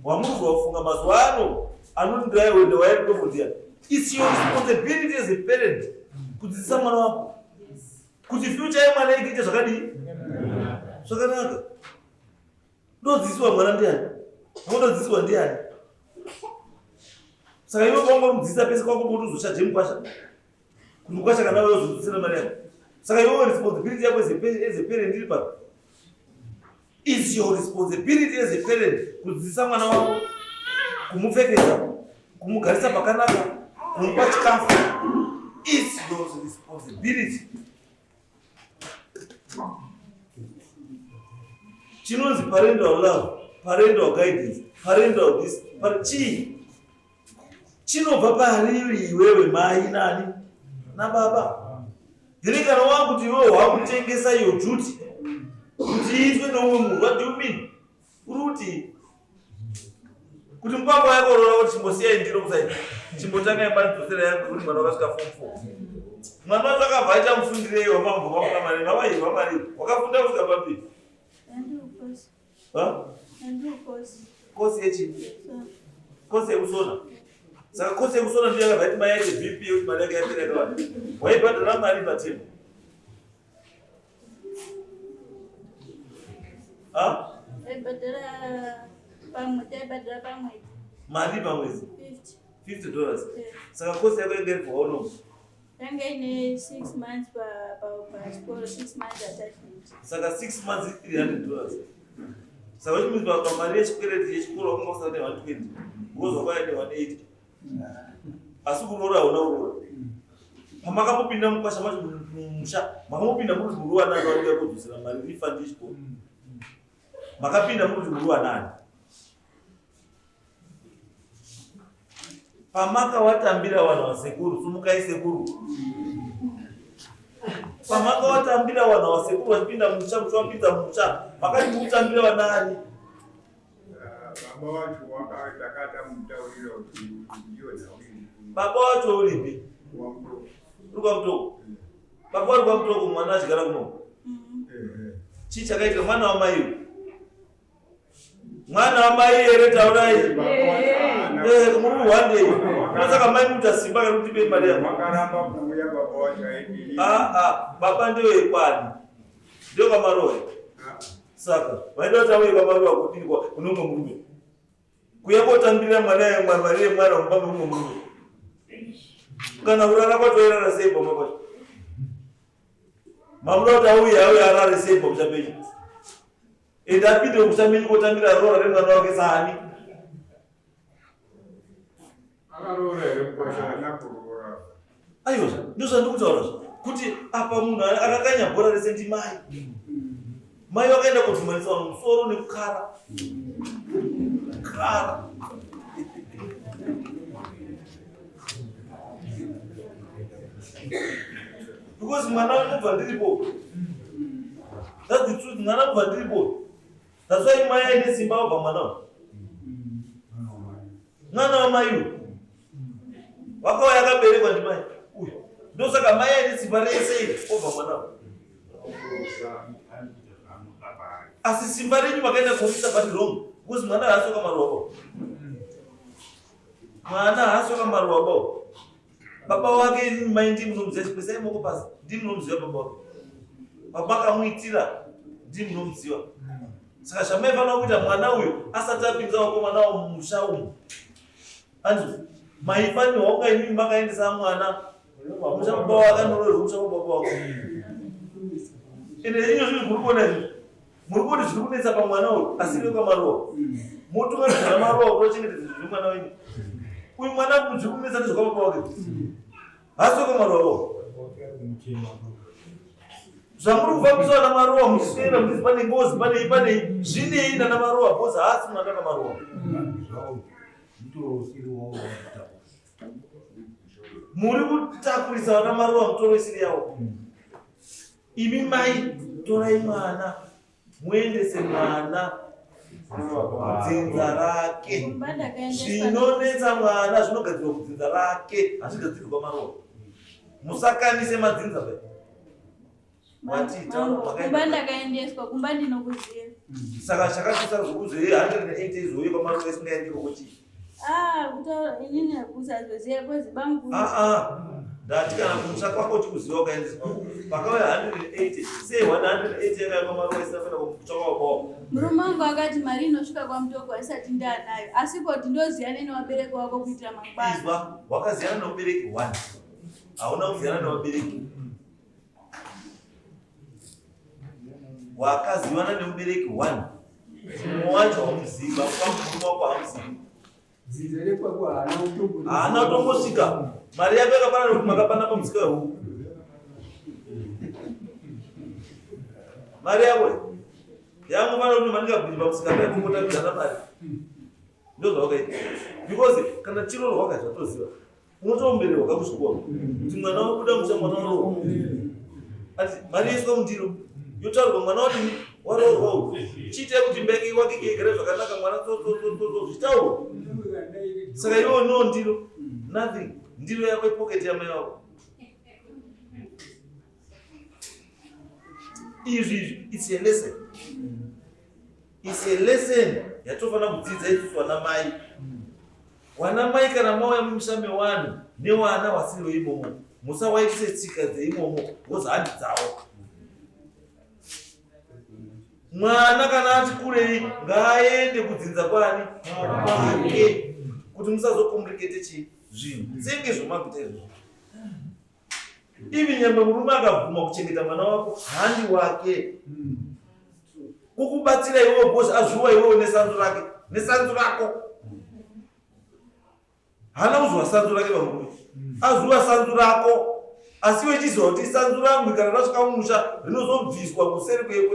Wamurwa kufunga mazuva ano anoti ndaiwe ndawai dofo ndiyani. It's your responsibility as a parent kudzidzisa mwana wako kuti future yemwana iite zvakadii zvakanaka. Ndodzidziswa mwana ndiani? Ndodzidziswa ndiani? Saka iwe kwaungomudzidzisa pese kwako kuti uzochaje mukwasha. Kuti mukwasha kana wewe uzodzidzisira mari yako. Saka iwe responsibility yako as a parent iri pano. It's your responsibility as a parent kudzidzisa mwana wako, kumupfekedza, kumugarisa pakanaka, kumupa chikafu. It's your responsibility. Chinonzi parental love, parental guidance, parental this, chii chinobva pariri iwewe mai nani nababa. Ndiringano wangu kuti iwewe wakutengesa iyo duty kuti iitwe neumwe munhu. What do you mean? Kuti mukwangu yakorora kuti chimbosiyai ndiro kusai chimbotanga imbanidzoserera yangu kuti mwana wakasvika form 4. Mwana wacho akabva aita mufundirei wamambobva mari vavaiwa mari wakafunda kusvika papi? Kosi yechi? Kosi yekusona. Saka kosi yekusona ndiyo yakabva iti mai yaite BP yekuti mari yake yapera yakawanda. Waibhadhara mari patemu. Taibhadhara pamwedzi. Mari pamwedzi? $50. Saka kosi yako yanga iri for how long? Yanga ine 6 months pachikoro, 6 months attachment. Saka 6 months $300. Saka which means pamari yechikwereti yechikoro wakanga usati 120 wozwa kwaende 180. Asi kuroora hauna kuroora. Pamakambopinda mukwasha macho mumusha makambopinda muri muri wanani wanenge kudzosera mari refund yechikoro. Makapinda muri muri wanani. Pamakawatambira vanhu vasekuru, sumukai sekuru. Pamakawatambira vanhu vasekuru vachipinda mumusha muchivapinda mumusha makati mukutambira vanani? Baba wacho wakataka mutaurira kuti ndiyo zawini. Baba wacho uripi? Uri kwaMutoko. Baba uri kwaMutoko mwana achigara kuno. Chii chakaita mwana wamai? mwana wamai ere taurai muri wande saka mai mutasimba kuti be mari makaramba kuuya baba wachaidi baba ndio ekwani ndio kama roho saka waenda tawe kama roho kuti kwa unongo murume kuyakotambira mwana umbambe umwe murume kana urara kwatoerara sei bomba kwacho mamuro tauya auya arare sei bomba chapeji edapinde kusamini kotambira roho remwana wake sahani akarorere mkoshana kurora aiyo ndio ndikutaura kuti apa munhu akakanya bhora rese ndi mai wakaenda kutumanisa musoro nekukara because mwana unobva ndiripo. That's the truth. Mwana unobva ndiripo. That's why mai aine simba wabva mwana. Mwana wamai wakauya akaberekwa ndimai. Ndio saka mai aine simba rese wabva mwana. Asi simba renyu makaenda kuisa bati wrong. Because mwana haasoka maruwa. Mwana haasoka maruwa. Baba wake mai ndi munomziva pesa imoko pasi ndi munomziva baba wake. Baba akamuitira ndi munomziva. Saka chamefana kuita mwana uyu asati apinza wako mwana wa musha umu. Anzi maifani wanga imi makaendesa mwana musha baba wake anororo musha baba wake. Ine inyo zviri kurikona izvi. Muri kuti zviri kunetsa pamwana uyu asiri kwamaruwa. Motungamidza maruwa kurochengetedza zviri mwana wenyu. Uyu mwana zviri kunetsa nezvakwa baba wake. Hasoka maruwa. Zvamuri kufambiswa namaruwa muchiswera muchizi pane ngozi pane zvinei namaruwa bhozi haasi munataka maruwa. Muri kutakurisa vana maruwa mutoro isiri yavo. Imi mai torai mwana muendese mwana kudzinza rake. Zvinonetsa mwana zvinogadzirwa kudzinza rake hazvigadzirwi kwamaruwa. Musakanise madzinza pe. Kumba ndakaendeswa kumba ndinokuziva. Saka chakatisa zvokuziva 180 izouya kwamaruwa isingaendiko kuti. Kutaura inini hakusazoziva kwezi bangu. Ndati kana kumusha kwako chikuziva ukaendeswa. Pakauya 180 sei 180 yakauya kwamaruwa isinafanira kumusha kwako. Murume wangu akati mari inosvika kwamutoko asati ndaanayo. Asi kuti ndoziva newabereki wako kuitira mangwana. Izwa wakaziyana nomubereki 1. Hauna kuziyana newabereki. Wakazivana nemubereki 1. Mumwe wacho wamuziva, murume wako hamuzivi. Haana kutombosvika. Mari yako yakapana nokuti makapana pamusika wehuku. Mari yako yangofana kuti mandingabviri pamusika pekungotambidzana mari. Ndo zvawakaita. Because kana chiro rwakaita zvatoziva. Unotombererwa kakuchikora. Kuti mwana wabuda musha mwana warohwa. Ati mari yeswa mundiro. Yotaurwa mwana wadini warohwa. Chiite kuti mbeki wake igare zvakanaka mwana zvitaurwa. Saka iwe no ndiro. Nothing. Ndiro yako ipocket ya mai wako. It's a lesson. It's a lesson. Yatofana kudzidza isusu vana mai. Wana mai kana mauya mumusha mewanhu newana wasiri imomo. Musawaitise tsika dzeimomo woza handi dzawo. Mwana kana ati kurei ngaaende kudzinza kwani kwake kuti musazokomplicate zvinhu senge zvomakuita izvozvo. Ivi nyamba murume akabvuma kuchengeta mwana wako handi wake. Kukubatsira iwewe bhosi azviwa iwewe nesanzu rako. Hana kuzwa sanzu rake vamurume. Azviwa sanzu rako. Asi wechiziva kuti sanzu rangu kana rasvika mumusha rinozobviswa kuseri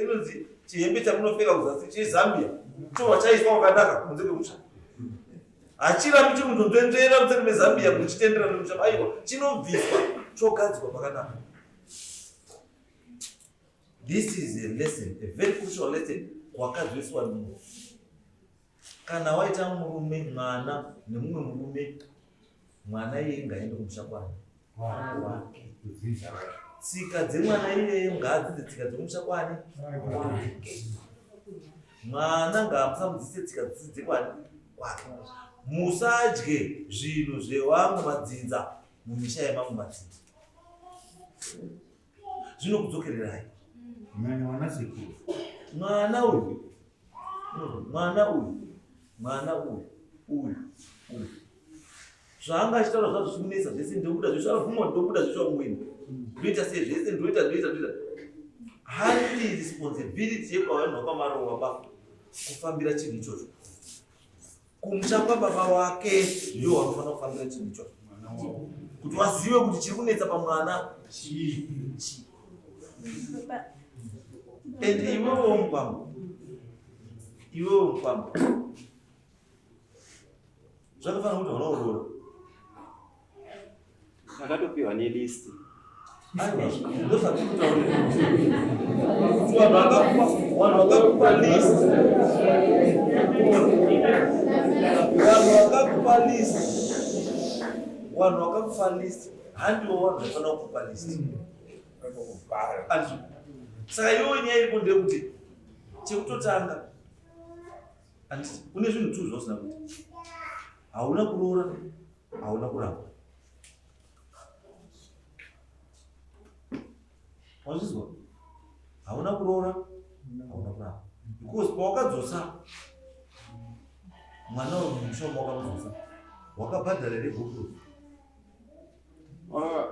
inonzi chihembe chamunopfeka kuzasi cheZambia. Chowa chaiswa wakanaka kunze kwemusha. Hachira miti mundonzvenzvera kuseri meZambia muchitendera nemusha. Aiwa chinobviswa chogadzirwa pakanaka. This is a lesson, a very crucial lesson kwakadzviswa munhu. Kana waita murume mwana nemumwe murume mwana iye ngaende kumusha kwake. Tsika dzemwana iyeyo ngaadzidze tsika dzemusha kwake. mwana ngaamusamudzise tsika dzekwake. Musadye zvinhu zvevamwe madzinza mumisha yemamwe madzinza. Zvinokudzokererai. Mwana uyu zvaangachitaura zvazvo zvimunesa zvese ndobuda zveshe arafuma ndobuda zveshe wamweni ndoita sei zvese ndoita. Handi responsibility yekwavanhu vakamarova baba kufambira chinhu ichocho. Kumusha kwababa wake ndiwo wanofanira kufambira chinhu ichocho kuti wazive kuti chiri kunetsa pamwana chii. Ende iwewo mupambo zvakafanira kuti vanaurora takatopiwa nelisti vanhu vakakupa list handiwo vanhu vafanira kukupa list. Saka iwe nyaya iripo ndeyekuti chekutotanga kune zvinhu tu zvausina kuita. Hauna kuroora, hauna kuramba. Wazvizwa? Hauna kuroora, hauna kuramba. Because pawakadzosa mwana wemushoma wakamudzosa wakabhadhara here bhuku?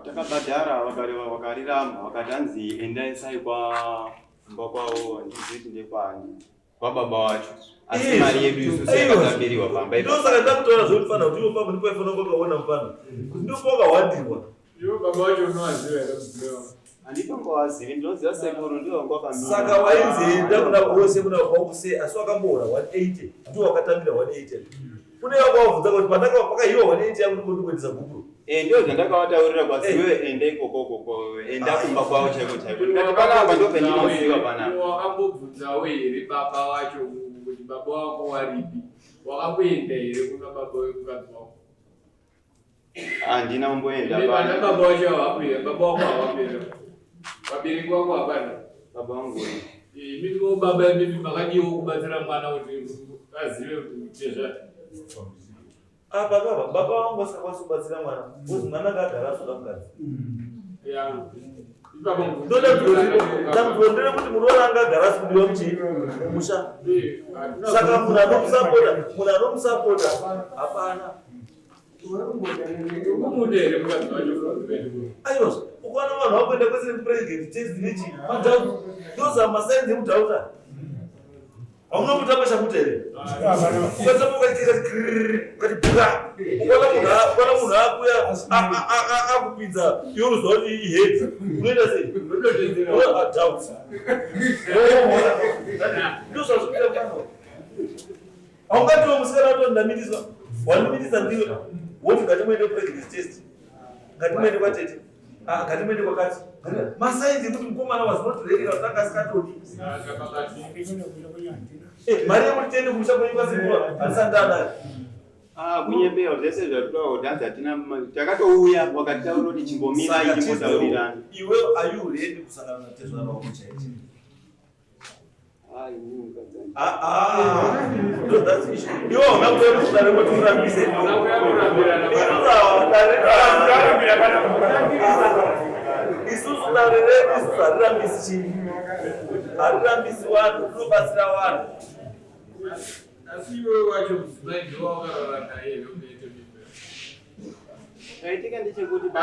Takabhadhara vakariramba vakati hanzi endai kumba kwavo ndiziti ndekwani kwababa wacho. Asi mari yedu isu sekatambiriwa pamba. Ndosaka ndakutaura zvokufanira kuti iwe pamwe ndipo ifanira kunge mufano kuti ndipo wakawandirwa. Iwe baba wacho unowaziva here kuziva? Handitongowazivi, ndinoziva sekuru ndiwo kwakamira. Saka wainzenda kuna vose kuna kwaukuse asi wakamboora 180 ndiwo wakatambira 180. Kune wakavabvunza kuti pandaka pakahiwa 180 yangu ndikuendesa bhuku. Ndio zvandakavataurira kwaziwe ende ikoko enda kumba kwavo chaiko chaiko. Panapa ndope ndinoziva panapa. Wakambobvunzawo here baba wacho kuti baba wako waripi? Wakamboenda here kuna baba wekukadzi wako? Handina kumboenda pana. Baba wacho hawapera, baba wako hawapera. Vabereki vako hapana? Baba vangu. Mimi baba mimi makadiwo kubatsira mwana kuti azive kuti zvati. Baba vangu vasingakwanisi kubatsira mwana kuti mwana akagara zvakamukadzi. Ndamutondere kuti munoona angagara kudiwa mumusha. Saka munhu anomusapota hapana. Aiwa, ukaona vanhu vakuenda kwese president test nechi madhamu ndoza masainzi emudhauta. Hauna kutamba chakuta here. Ukatamba ukaitira ukati buka. Ukaona munhu akuya akupinza iwe unozwa kuti ihead. Unoenda sei? Doubt. Ndozvazvikuita pano. Haungatiwo musikana atondamiriswa. Wanimirisa ndiwe. Woti ngatimuende pregnancy test. Ngatimuende kwatete. Ngatimuende kwakati. Masainzi kuti mukomana was not ready watanga asikatodi. Mari yekuti tiende kumusha kwenyika zimura asandana. Kunyembewa zvese zvatutaura kuti hanzi hatina takatouya wakataura kuti chimbomira ichimotaurirana. Iwe are you ready kusangana natezvana wako chaiti? That's the issue. You are not going to start with Rambise. Isusu Rambise. Rambise one, Rubasra one. As you watch your blind dog around here, I think I need to go to the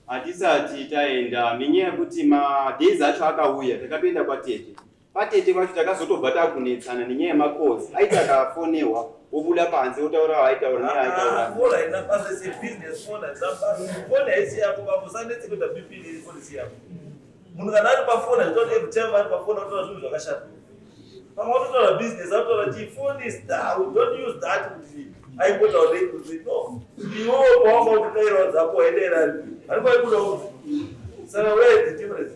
hatisati taenda nenyaya yekuti madhays acho akauya takatoenda kwatete. Patete kwacho takazotobva takunetsana nenyaya yemakosi aiti akafonewa obuda panze otaura waaitaura neaitaura. Munhu kana ari pafoni achitoda kutema ari pafoni otora zvinhu zvakashata. Pamwe ototora business otora chi phone is down, don't use that kuti aimbotaure kuti no. Iwo pawanga kutoira zako endera. Ari kwaikuda kuti saka where is the difference?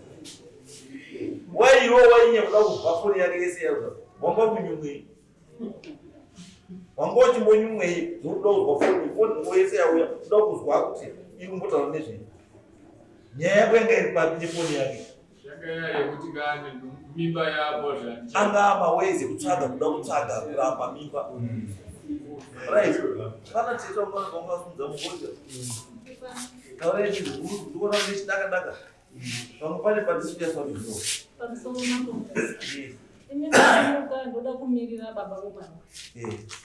Why iwo wainya kuda kubva foni yake yese yazo. Wamba kunyumwe. Wangoti mbonyumwe zvokuda foni ngoyese yauya kuda kuzwa kuti iri kumbotaura nezvei. Nyaya yako yanga iri papi nefoni yake? Yanga yekuti kana mimba yapo zvati. Anga mawezi kutsvaga kuda kutsvaga kuramba mimba. Right. Kana tito ngona sunza mubodza. Taura ichi ndikuona kuti daka. Vamwe pane patisikuya sauri zvino. Pamusoro mangu. Ini ndinomuka ndoda kumirira baba vopano.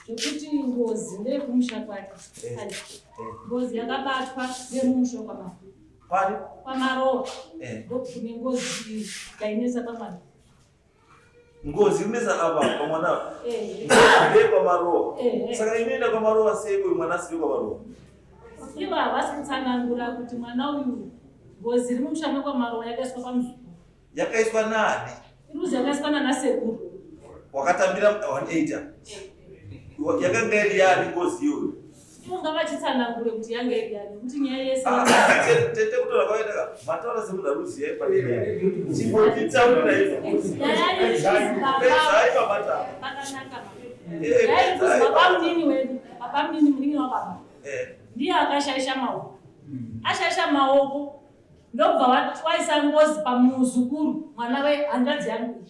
Zvekuti ngozi ndeyekumusha kwake. Ngozi yakabatwa nemusho kwamai. Pari? Pamarowa. Ndokune ngozi yainesa pamwana. Ngozi inesa apa pamwana? Ndeye pamarowa. Saka inoenda pamarowa seiko mwana asiri pamarowa? Ivo havasi kutsanangura kuti mwana uyu ngozi iri mumusha kwamarowa yakaiswa pamuzuku. Yakaiswa nani? Iruzi yakaiswa nanasekuru. Wakatambira 180. Yakanga iri yani ngozi iyoyo? Ivo ngavachitsanangure kuti yanga iri yani kuti nyaya yese. Tete kutora kwaita mataura semunhu aruziya ipadera. Chimbotitsaurira izvo. Nyaya Pedzai pamata. pakanaka. Nyaya kuti baba mudini wedu, baba mudini muringi wababa. Ndiye akashaisha maoko. Ashaisha maoko. Ndobva waisa ngozi pamuzukuru mwana wehanzvadzi yangu.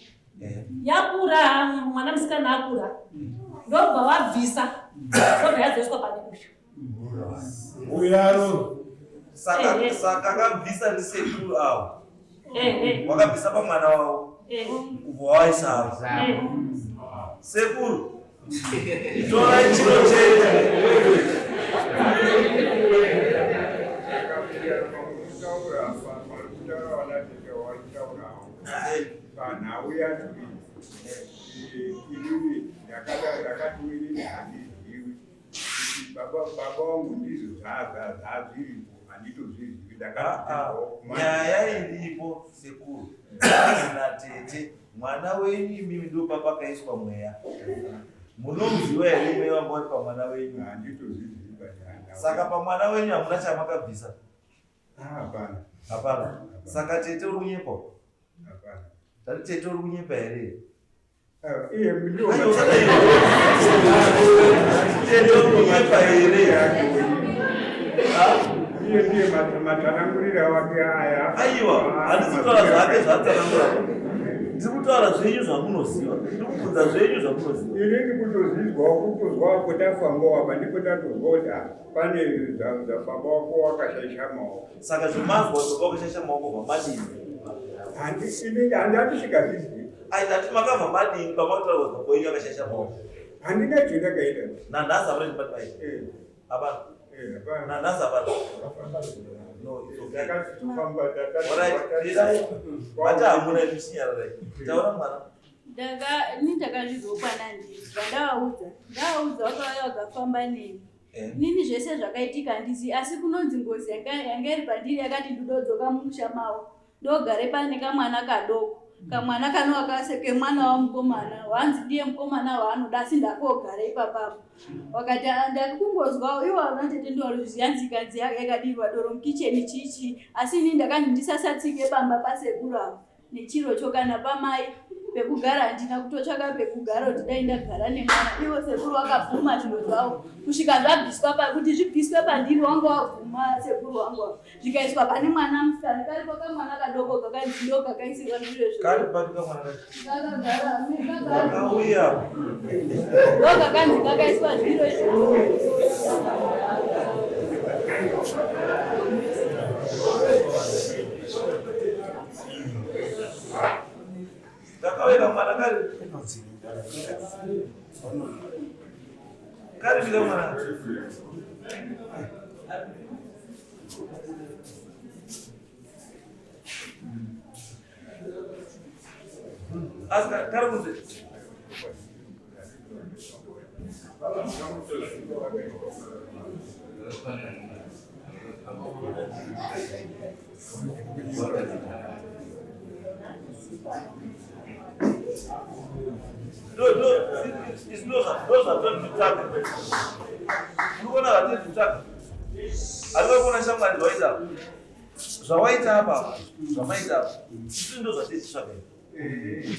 Yakura mwana musikana akura. Ndobva wabvisa. Ndobva yazoiswa pane kusho. Uyaro. Saka akabvisa ndisekuru avo. Wakabvisa pamwana wavo. Ubva waisa avo. Sekuru. Torai chiro chete. Kana uya ili yakatuwiri handizivi baba wangu ndizo zvazviri handitozvizivi nyaya iripo sekuru na tete mwana wenyu imimi ndo papa kaiswa mweya munomuziva here imwe vambori pamwana wenyu? Handitozvizivi. Saka pamwana wenyu hamuna chamakabvisa? Hapana. Saka tete uri kunyepa? Hapana. Tati tete uri kunyepa here? Iye mndio tete uri kunyepa here? Iye ndiye matanangurira wake aya. Aiwa, handisi kutaura zvake zvatsanangura. Ndiri kutaura zvenyu zvamunoziva. Ndiri kubvunza zvenyu zvamunoziva. Inini kutozvizwa kutozwa kutafamba apa ndipo tatozwa kuti pane baba wako wakashaisha maoko. Saka zvemazwa baba wakashaisha maoko vamadini? Inini handatisingazvizivi. Aitati makabva madini pamakutaura kuti baba wenyu akashaisha maoko? Handina chendakaita. Nanhasi hamuna chipatipai? Hapana. Nanhasi hapana. No, it's okay. Vata hamuna misinyararai. Taura mwana. Ndakazvizopana ndini ndavaudza vakauya vakafamba neni. Nini zvese zvakaitika handisi asi kunonzi ngozi yanga iri pandiri yakati ndodzoka mumusha mavo ndogare pane kamwana kadoko kamwana kanova kaseke mwana wamukomana wanzi ndiye mukomana waanoda asi ndakogara ipapapo wakati ndakungozwa iwo vanatete ndiwaruzviyanzikanzi yakadirwa doro mukicheni chichi asi ini ndakanzi ndisasatsike bamba pasekuru avo nechirocho kana pamai pekugara handina kutotsvaka pekugara kuti dai ndagara nemwana ivo sekuru vakabvuma zvinhu zvavo kusvika zvabviswa kuti zvibviswe pandiri wanga wabvuma sekuru wangu zvikaiswa pane mwana musikana karipo kamwana kadoko kakanzindo kakaisirwa zviro kakauya ndo kakanzi kakaiswa zviro izvo kakaweka mwana kari vile mwana aska kari kunze those are don't be targeted. You wanna get to target. Alikuwa shamani zwaita. Zwaita hapa. Zwaita. Sisi ndo zatisi shabe.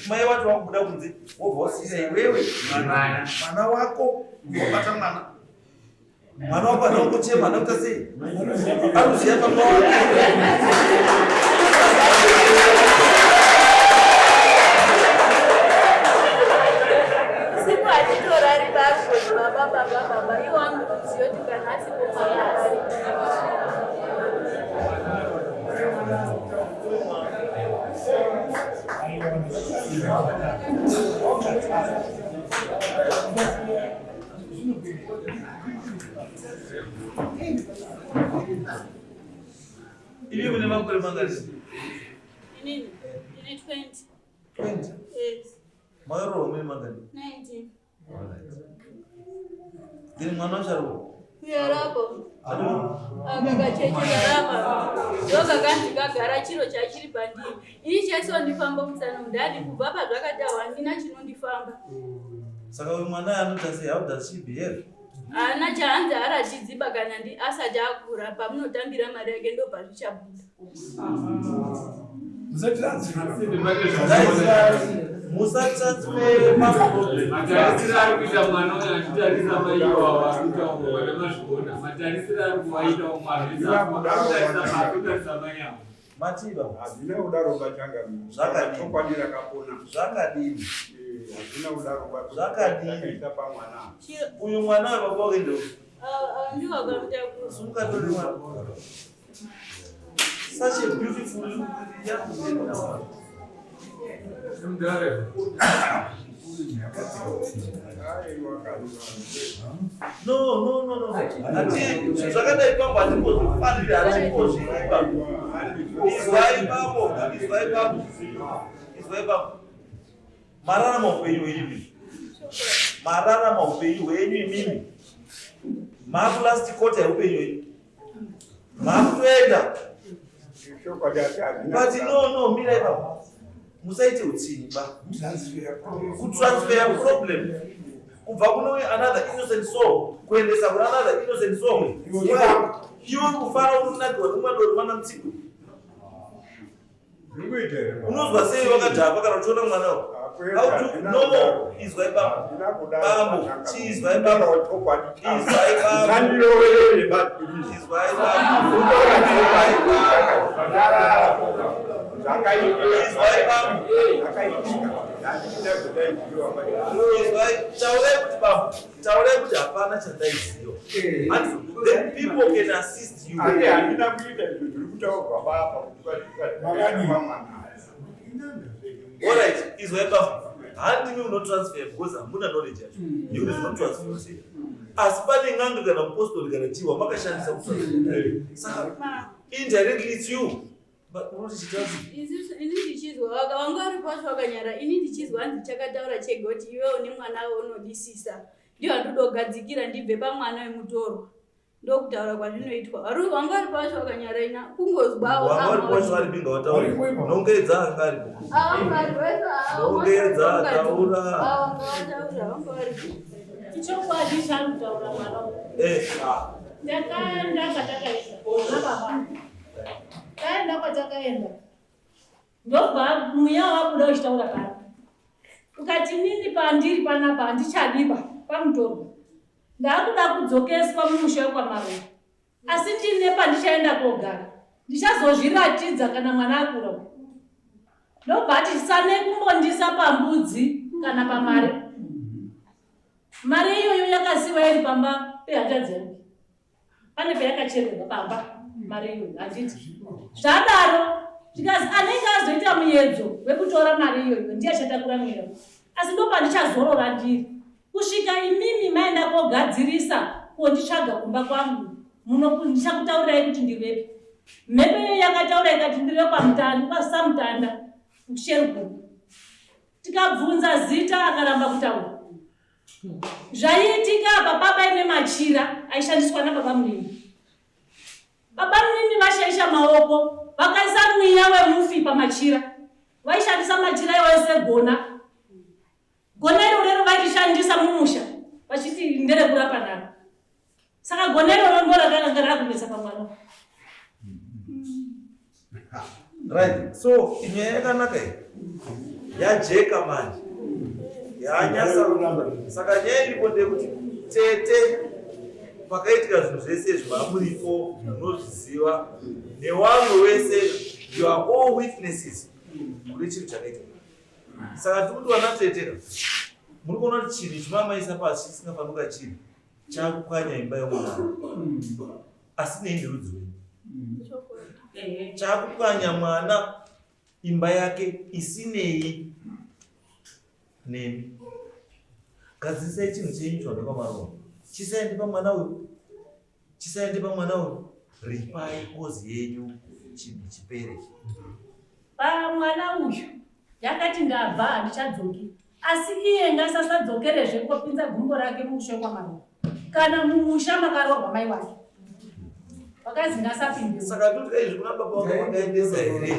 mai watu wakubuda kunze wobva wasiyira iwewe mwana wako wabata mwana wako anaongochema anakuta sei aruziya pamba wake siku atitorari bako baba iwangu kuziyo tikanasi kumarari ili mune makore mangani? Ini 20. 20? Yes. Mayoro mune mangani? 19. Dini mwana wacharo? Kuyarako. Akakachechera ndokakanzi kagara chiro chachiri pandiri ini chaisondifamba musana mundani kubva pazvakatawa handina chinondifamba saka uyu mwana anoita sei how does she behave? haana chaanzi aratidziba kana asati akura pamunotambira mari yake ndo pazvichabuda musatransfer matarisiro ari kuita mwana uyo achitarisa maiwawa arikutaura mazviona matarisiro ari kuvaita umwazvisakutarisa manyama matiba hazvina udaro bachangakwanira kapona zvakadini hazvina udaro zvakadini pamwana uyu mwana webaba wake ndo ndiwakamutakura sumukatori mwana such a beautiful young no. Ati zvakadai pambo hatimbozifanira hatizvozviipa. Izwai pambo. Mararama upenyu hwenyu imimi. Mararama upenyu hwenyu imimi. Makulast kota yeupenyu hwenyu. Makuenda. But no, mirai pambo. Musaite utsinyi ba. Kutransfer problem. Kubva kuno another innocent soul kuendesa kuna another innocent soul. Iwe kufara unonakwa kumwadori mwana mtsiku. Unozwa sei wakadhapa kana uchiona mwana wako? No, izwai baba. Bambo, chizwai baba. Izwai baba. Izwai taure kuti hapana chandaiziyo. Then people can assist you. Alright, izwai baba. Handimi unotransfer because hamuna knowledge yacho. Yuri zvinotransfer sei. Asi pane ng'anga kana mupostori kana chiwa makashandisa kutransfer. Saka indirectly it's you. But what is it? ini ndichizwa wangari pacho wakanyara ini ndichizwa hanzi chakataura chega kuti iwe une mwana unodisisa ndio handodogadzikira ndibve pamwana wemutorwa ndokutaura kwazvinoitwa wangari pacho wakanyara ina kungozwawo wangari pacho ari pinga wataura nongedza angari nongedza taura chichokwadi chanutaura mwana ndakaenda kwatakaenda nababa kaenda kwatakaenda ndobva mweya wabuda uchitaura pano ukati nini pandiri panapa handichadiba pamutorwa ndakuda kudzokeswa mumusha wekwamaroa asi ndine pandichaenda kogara ndichazozviratidza kana mwana akura ndobva ati sane kumbondisa pambudzi kana pamari mari iyoyo yakasiwa iri pamba pehanja dzengu pane peyakachererwa pamba mari iyoyo handiti zvadaro ndikazi anenge azoita muedzo wekutora mari iyoyo ndiye achatakura mweya asi ndopa ndichazorora ndiri kusvika imimi maenda kogadzirisa konditsvaga kumba kwangu muno ndichakutaurirai kuti ndirepi mhepo iyo yakataura ikati ndiriwe pasamutanda kusheruguru tikabvunza zita akaramba kutaura zvaiitika apa baba ine machira aishandiswa nababa munini baba munini vashaisha maoko vakaisa mweya wemufi pamachira vaishandisa machira iwayo segona gona iro rero vairishandisa mumusha vachiti nderekurapa naro saka gona iroro ndo rakanga rakunesa pamwana right so inyaya yakanaka iyi yajeka manje yanyasa. Saka nyaya iripo ndekuti tete pakaitika zvinhu zvese zvamuripo munozviziva newamwe wese, you are all witnesses kune chinhu chakaitika. Saka tikuti vana tetera muri kuona kuti chinhu chimamaisa pasi chisingafanuka chiri chakupwanya imba yomwana, asi nei nderudzi rwenyu chakupwanya mwana imba yake isinei nemi. Gadzisai chinhu chenyu chinoda pamaromo, chisaende pamwana uyu, chisaende pamwana uyu, ripai kozi yenyu chinhu chipere. Pamwana uyu yakati ndabva handichadzoki, asi iye ngasasadzokerezve kopinza gumbo rake mumusha kwaMaroko kana mumusha makaroorwa mai wake, wakazi ngasapinde. Saka toti izvi kuna baba wake wakaendesa here,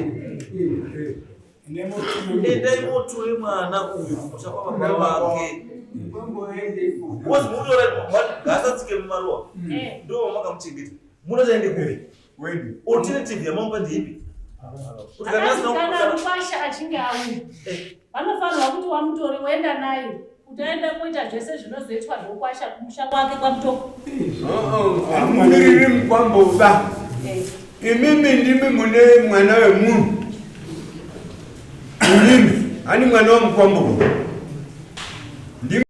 endai motore mwana uyu kumusha kwababa wake. Kozi mutora ngaasatsike mumaruwa, ndo makamuchengeta. Munotaende kupi? Alternative yamamupa ndeipi? Kana rukwasha achinge auya vanofanirwa kuti wamutore woenda naye utaenda kuita zvese zvinozoitwa zvokwasha kumusha kwake kwamutoko. Amumiriri mukwambo uba. Imimi ndimi mune mwana wemunhu. Imimi ani mwana wa mukwambo.